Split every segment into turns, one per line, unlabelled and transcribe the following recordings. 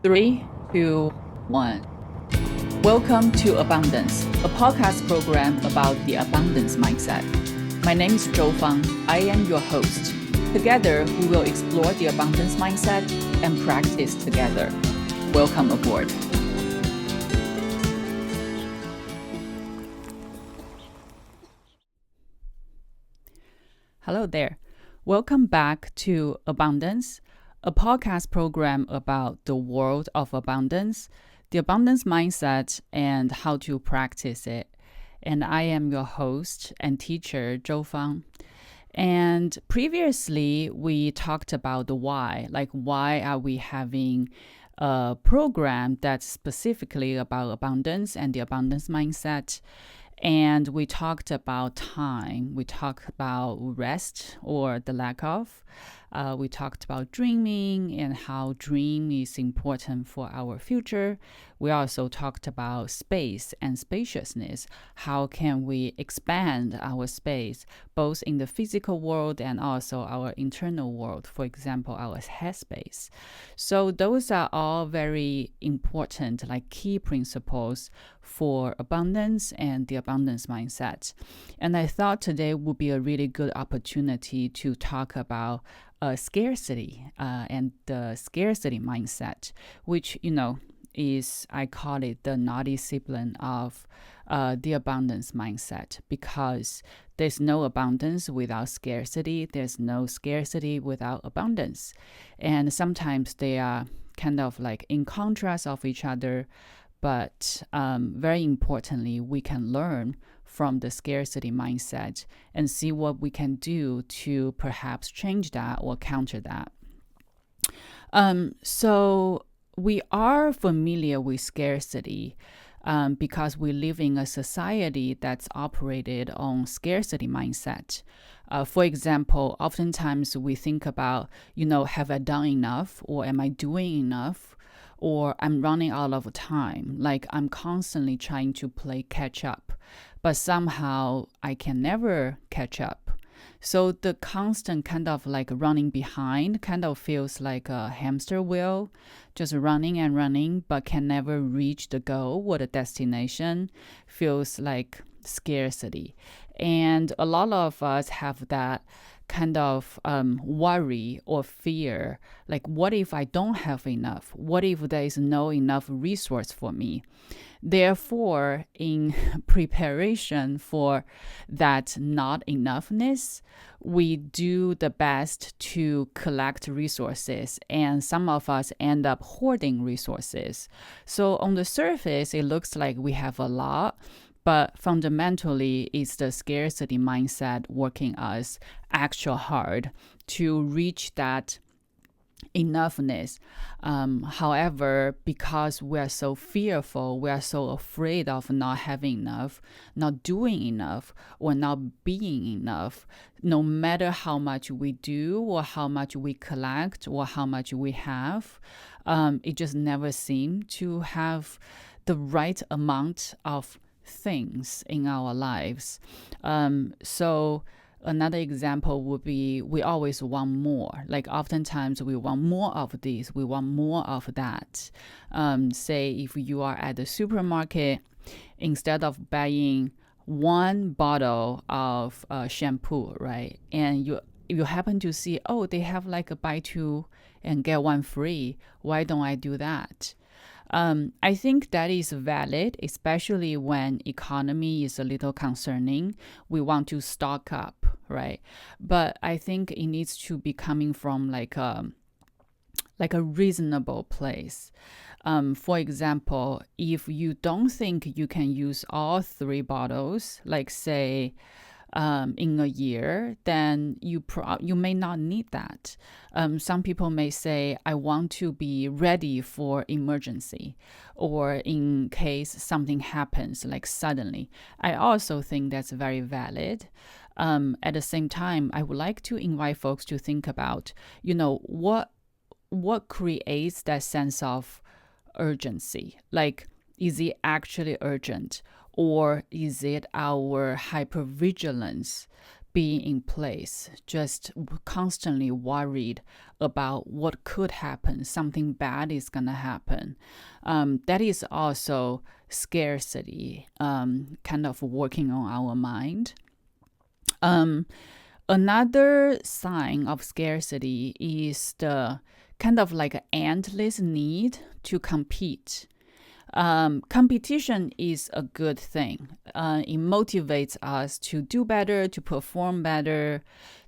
Three, two, one. Welcome to Abundance, a podcast program about the abundance mindset. My name is Zhou Fang. I am your host. Together, we will explore the abundance mindset and practice together. Welcome aboard. Hello there. Welcome back to Abundance, a podcast program about the world of abundance, the abundance mindset, and how to practice it. And I am your host and teacher, Zhou Fang. And previously, we talked about the why, like why are we having a program that's specifically about abundance and the abundance mindset. And we talked about time. We talked about rest or the lack of. We talked about dreaming and how dream is important for our future. We also talked about space and spaciousness. How can we expand our space, both in the physical world and also our internal world, for example, our headspace. So those are all very important, like key principles for abundance and the abundance mindset. And I thought today would be a really good opportunity to talk about scarcity and the scarcity mindset, which, is, I call it the naughty sibling of the abundance mindset, because there's no abundance without scarcity. There's no scarcity without abundance. And sometimes they are kind of like in contrast of each other. But very importantly, we can learn from the scarcity mindset and see what we can do to perhaps change that or counter that. So we are familiar with scarcity because we live in a society that's operated on scarcity mindset. For example, oftentimes we think about, have I done enough, or am I doing enough? Or I'm running out of time, like I'm constantly trying to play catch up, but somehow I can never catch up. So the constant kind of like running behind kind of feels like a hamster wheel, just running and running, but can never reach the goal or the destination. Feels like scarcity. And a lot of us have that kind of worry or fear, like what if I don't have enough? What if there is no enough resource for me? Therefore, in preparation for that not enoughness, we do the best to collect resources, and some of us end up hoarding resources. So on the surface, it looks like we have a lot, but fundamentally, it's the scarcity mindset working us extra hard to reach that enoughness. However, because we are so fearful, we are so afraid of not having enough, not doing enough, or not being enough, no matter how much we do or how much we collect or how much we have, it just never seems to have the right amount of things in our lives. So another example would be we always want more. Like oftentimes we want more of this, we want more of that. Say if you are at the supermarket, instead of buying one bottle of shampoo, right? And you happen to see, oh, they have like a buy two and get one free. Why don't I do that? I think that is valid, especially when economy is a little concerning. We want to stock up, right? But I think it needs to be coming from like a reasonable place. For example, if you don't think you can use all three bottles, like say in a year, then you may not need that. Some people may say, I want to be ready for emergency or in case something happens like suddenly. I also think that's very valid. At the same time, I would like to invite folks to think about, what creates that sense of urgency? Like, is it actually urgent? Or is it our hypervigilance? being in place, just constantly worried about what could happen, something bad is going to happen. That is also scarcity, kind of working on our mind. Another sign of scarcity is the kind of like an endless need to compete. Competition is a good thing. It motivates us to do better, to perform better,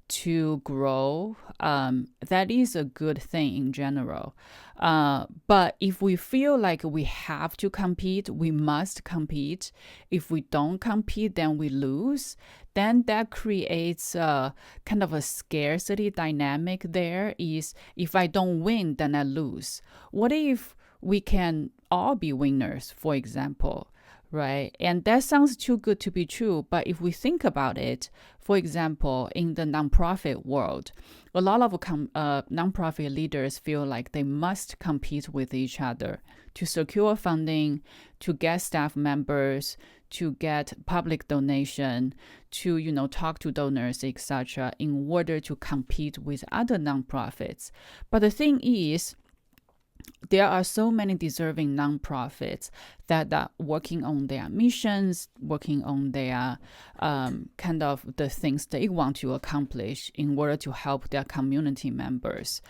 to grow. That is a good thing in general. But if we feel like we have to compete, we must compete. If we don't compete, then we lose. Then that creates a kind of a scarcity dynamic there is, if I don't win, then I lose. What if we can all be winners, for example, right? And that sounds too good to be true. But if we think about it, for example, in the nonprofit world, a lot of nonprofit leaders feel like they must compete with each other to secure funding, to get staff members, to get public donation, to talk to donors, etc., in order to compete with other nonprofits. But the thing is, there are so many deserving nonprofits that are working on their missions, working on their kind of the things they want to accomplish in order to help their community members.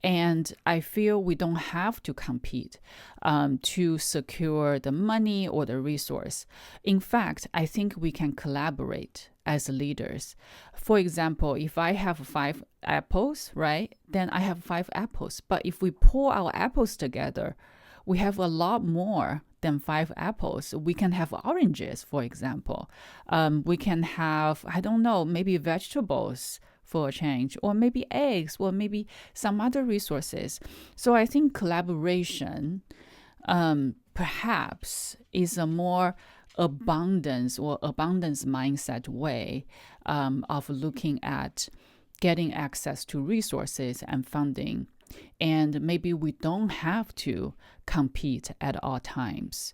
And I feel we don't have to compete to secure the money or the resource. In fact, I think we can collaborate as leaders. For example, if I have 5 apples, right, then I have 5 apples. But if we pull our apples together, we have a lot more than 5 apples. We can have oranges, for example. We can have, I don't know, maybe vegetables for a change, or maybe eggs, or maybe some other resources. So I think collaboration perhaps is a more abundance mindset way of looking at getting access to resources and funding. And maybe we don't have to compete at all times.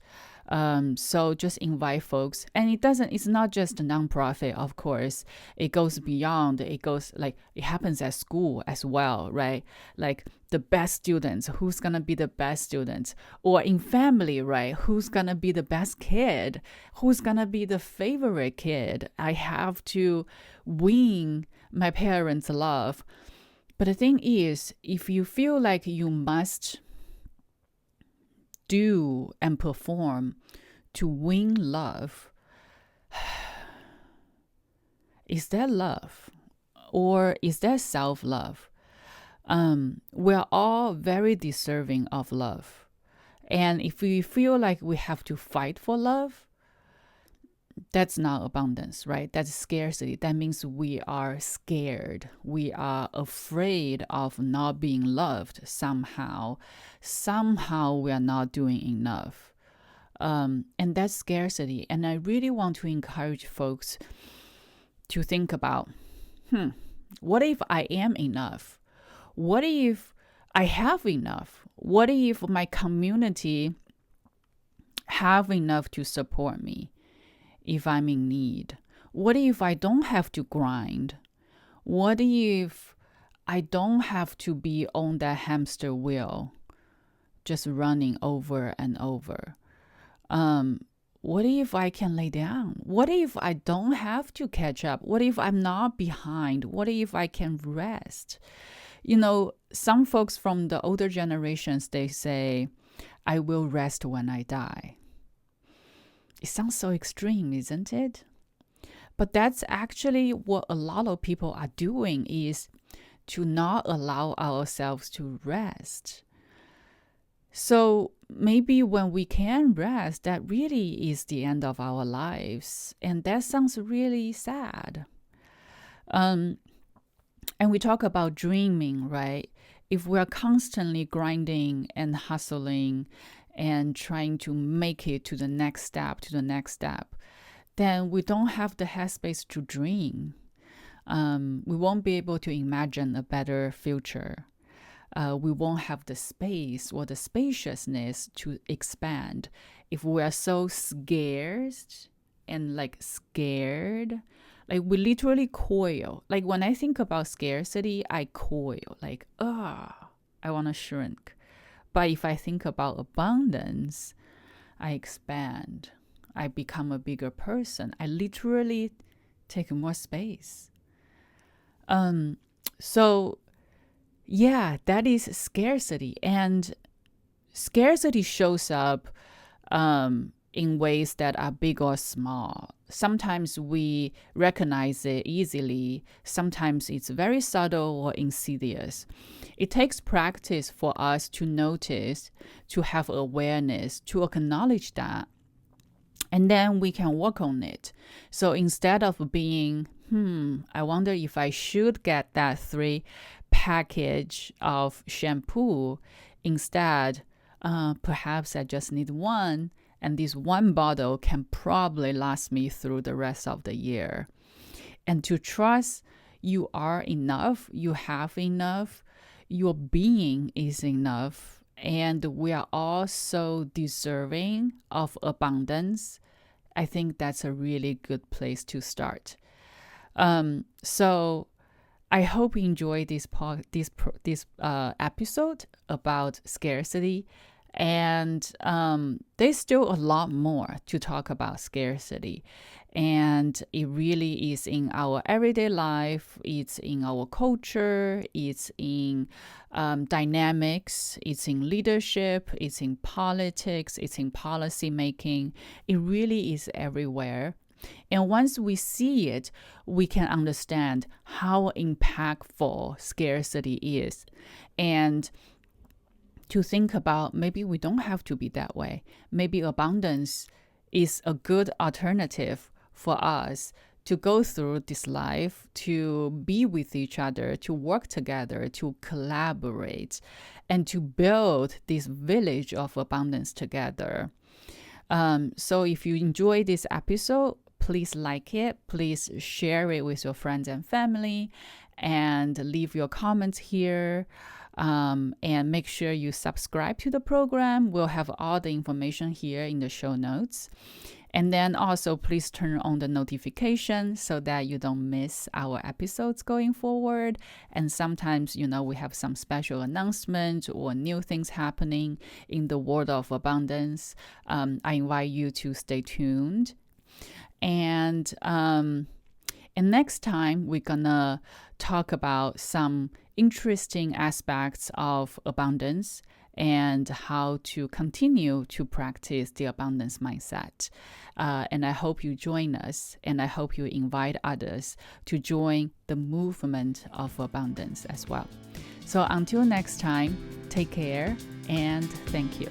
So just invite folks. And it's not just a nonprofit, of course. It goes beyond. It happens at school as well, right? Like the best students, who's going to be the best students? Or in family, right? Who's going to be the best kid? Who's going to be the favorite kid? I have to win my parents' love. But the thing is, if you feel like you must do and perform to win love, is that love? Or is that self-love? We're all very deserving of love. And if we feel like we have to fight for love, that's not abundance, right? That's scarcity. That means we are scared. We are afraid of not being loved somehow. Somehow we are not doing enough. And that's scarcity. And I really want to encourage folks to think about, what if I am enough? What if I have enough? What if my community have enough to support me if I'm in need? What if I don't have to grind? What if I don't have to be on that hamster wheel, just running over and over? What if I can lay down? What if I don't have to catch up? What if I'm not behind? What if I can rest? Some folks from the older generations, they say, I will rest when I die. It sounds so extreme, isn't it? But that's actually what a lot of people are doing, is to not allow ourselves to rest. So maybe when we can rest, that really is the end of our lives. And that sounds really sad. And we talk about dreaming, right? If we're constantly grinding and hustling and trying to make it to the next step, then we don't have the headspace to dream. We won't be able to imagine a better future. We won't have the space or the spaciousness to expand if we are so scared Like we literally coil. Like when I think about scarcity, I coil. Like, I want to shrink. But if I think about abundance, I expand. I become a bigger person. I literally take more space. So yeah, that is scarcity. And scarcity shows up in ways that are big or small. Sometimes we recognize it easily. Sometimes it's very subtle or insidious. It takes practice for us to notice, to have awareness, to acknowledge that. And then we can work on it. So instead of being, I wonder if I should get that 3 package of shampoo, instead, perhaps I just need 1, and this 1 bottle can probably last me through the rest of the year. And to trust you are enough, you have enough, your being is enough, and we are all so deserving of abundance. I think that's a really good place to start. So I hope you enjoyed this episode about scarcity. And there's still a lot more to talk about scarcity. And it really is in our everyday life. It's in our culture. It's in dynamics. It's in leadership. It's in politics. It's in policy making. It really is everywhere. And once we see it, we can understand how impactful scarcity is. And to think about, maybe we don't have to be that way. Maybe abundance is a good alternative for us to go through this life, to be with each other, to work together, to collaborate, and to build this village of abundance together. So if you enjoy this episode, please like it. Please share it with your friends and family, and leave your comments here. And make sure you subscribe to the program. We'll have all the information here in the show notes. And then also please turn on the notification so that you don't miss our episodes going forward. And sometimes, we have some special announcements or new things happening in the world of abundance. I invite you to stay tuned. And next time, we're gonna talk about some interesting aspects of abundance and how to continue to practice the abundance mindset. And I hope you join us, and I hope you invite others to join the movement of abundance as well. So until next time, take care and thank you.